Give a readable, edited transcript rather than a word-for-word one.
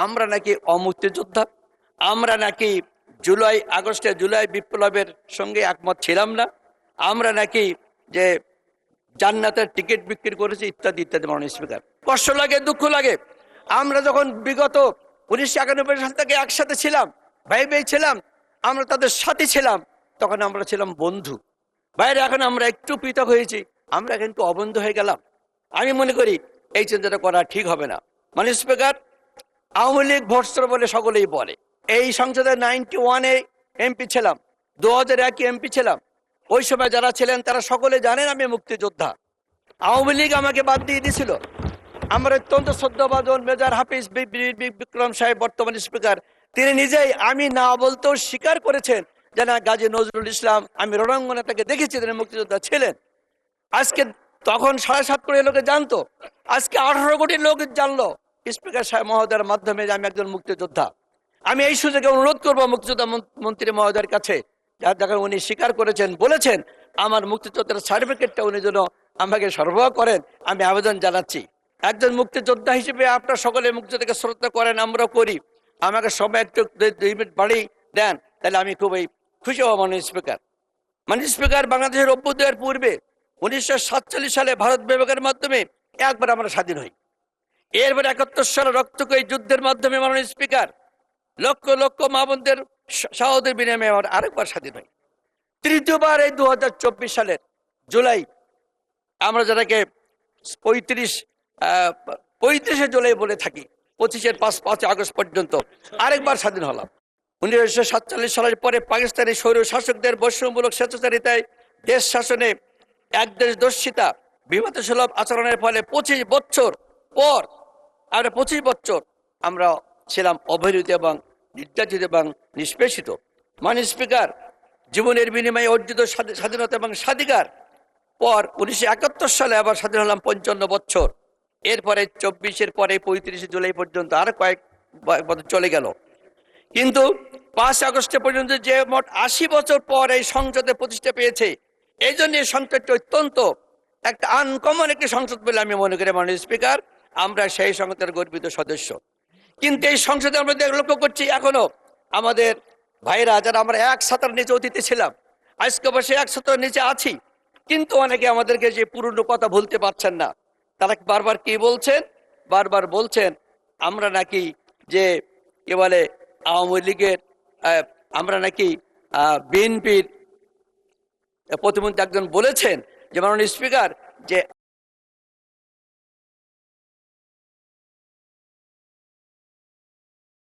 আমরা নাকি অমুক্তিযোদ্ধা, আমরা নাকি জুলাই বিপ্লবের সঙ্গে একমত ছিলাম না, আমরা নাকি যে জান্নাতের টিকিট বিক্রি করেছি ইত্যাদি ইত্যাদি। মাননীয় স্পিকার, কষ্ট লাগে, দুঃখ লাগে। আমরা যখন বিগত 1991 সাল থেকে একসাথে ছিলাম, ভাই ভাই ছিলাম, আমরা তাদের সাথে ছিলাম, তখন আমরা ছিলাম বন্ধু। বাইরে এখন আমরা একটু পৃথক হয়েছি, আমরা কিন্তু অবন্ধু হয়ে গেলাম। আমি মনে করি এই চিন্তাটা করা ঠিক হবে না। মাননীয় স্পিকার, আওয়ামী লীগ ভোটর বলে সকলেই বলে। এই সংসদে 91-এ এমপি ছিলাম, 2001 এমপি ছিলাম। ওই সময় যারা ছিলেন তারা সকলে জানেন আমি মুক্তিযোদ্ধা। আওয়ামী লীগ আমাকে বাদ দিয়ে দিয়েছিল। আমার অত্যন্ত শ্রদ্ধাভাজন মেজর হাফিজ বিক্রম সাহেব, বর্তমান স্পিকার, তিনি নিজেই আমি না বলতেও স্বীকার করেছেন যে না, গাজী নজরুল ইসলাম, আমি রণাঙ্গনে তাকে দেখেছি, তিনি মুক্তিযোদ্ধা ছিলেন। আজকে তখন 7.5 কোটি লোকে জানতো, আজকে 18 কোটি লোক জানলো স্পিকার সাহেব মহোদয়ের মাধ্যমে যে আমি একজন মুক্তিযোদ্ধা। আমি এই সুযোগে অনুরোধ করবো মুক্তিযোদ্ধা মন্ত্রী মহোদয়ের কাছে, যার দেখা উনি স্বীকার করেছেন, বলেছেন আমার মুক্তিযোদ্ধার সার্টিফিকেটটা উনি যেন আমাকে সরবরাহ করেন, আমি আবেদন জানাচ্ছি। একজন মুক্তিযোদ্ধা হিসেবে আপনারা সকলে মুক্তিযোদ্ধাকে শ্রদ্ধা করেন, আমরাও করি। আমাকে সময় একটু 2 মিনিট বাড়িয়ে দেন, তাহলে আমি খুবই খুশি হব। মাননীয় স্পিকার, মাননীয় স্পিকার, বাংলাদেশের অভ্যুদয়ের পূর্বে 1947 সালে ভারত বিভাগের মাধ্যমে একবার আমরা স্বাধীন হই। এরপর 71 সালে রক্তক্ষয়ী যুদ্ধের মাধ্যমে মাননীয় স্পিকার লক্ষ লক্ষ মা বোনদের শাহাদাতের বিনিময়ে আরেকবার স্বাধীন হই। তৃতীয়বার এই 2024 সালের জুলাই, আমরা যেটাকে 35শে জুলাই বলে থাকি, 25-এর 5 আগস্ট পর্যন্ত আরেকবার স্বাধীন হলাম। 1947 সালের পরে পাকিস্তানি স্বৈর শাসকদের বৈষম্যমূলক স্বেচ্ছাচারিতায় দেশ শাসনে একদেশদর্শিতা বিভূতিসুলভ আচরণের ফলে 25 বছর পর আমরা ছিলাম অবহেলিত এবং নির্যাতিত এবং নিষ্পেষিত। মাননীয় স্পিকার, জীবনের বিনিময়ে অর্জিত স্বাধীনতা এবং স্বাধিকার পর 1971 সালে আবার স্বাধীন হলাম 55 বছর। এরপরে 24-এর পরে 35শে জুলাই পর্যন্ত আরো কয়েক বছর চলে গেল। কিন্তু 5 আগস্ট পর্যন্ত যে মোট 80 বছর পর এই সংসদে প্রতিষ্ঠা পেয়েছে, এই জন্য এই সংসদটি অত্যন্ত একটা আনকমন একটি সংসদ বলে আমি মনে করি। মাননীয় স্পিকার, আমরা সেই সংসদের গর্বিত সদস্য। কিন্তু এই সংসদে আমরা লক্ষ্য করছি এখনো আমাদের ভাইরা, যারা আমরা এক ছাতার নিচে অতিথি ছিলাম, আজকে বসে এক ছাতার নিচে আছি, কিন্তু অনেকে আমাদেরকে যে পুরনো কথা ভুলতে পারছেন না। তারা বারবার কি বলছেন? বারবার বলছেন আমরা নাকি যে কি বলে আওয়ামী লীগের, আমরা নাকি বিএনপির। প্রতিমন্ত্রী একজন বলেছেন যে মাননীয় স্পিকার, যে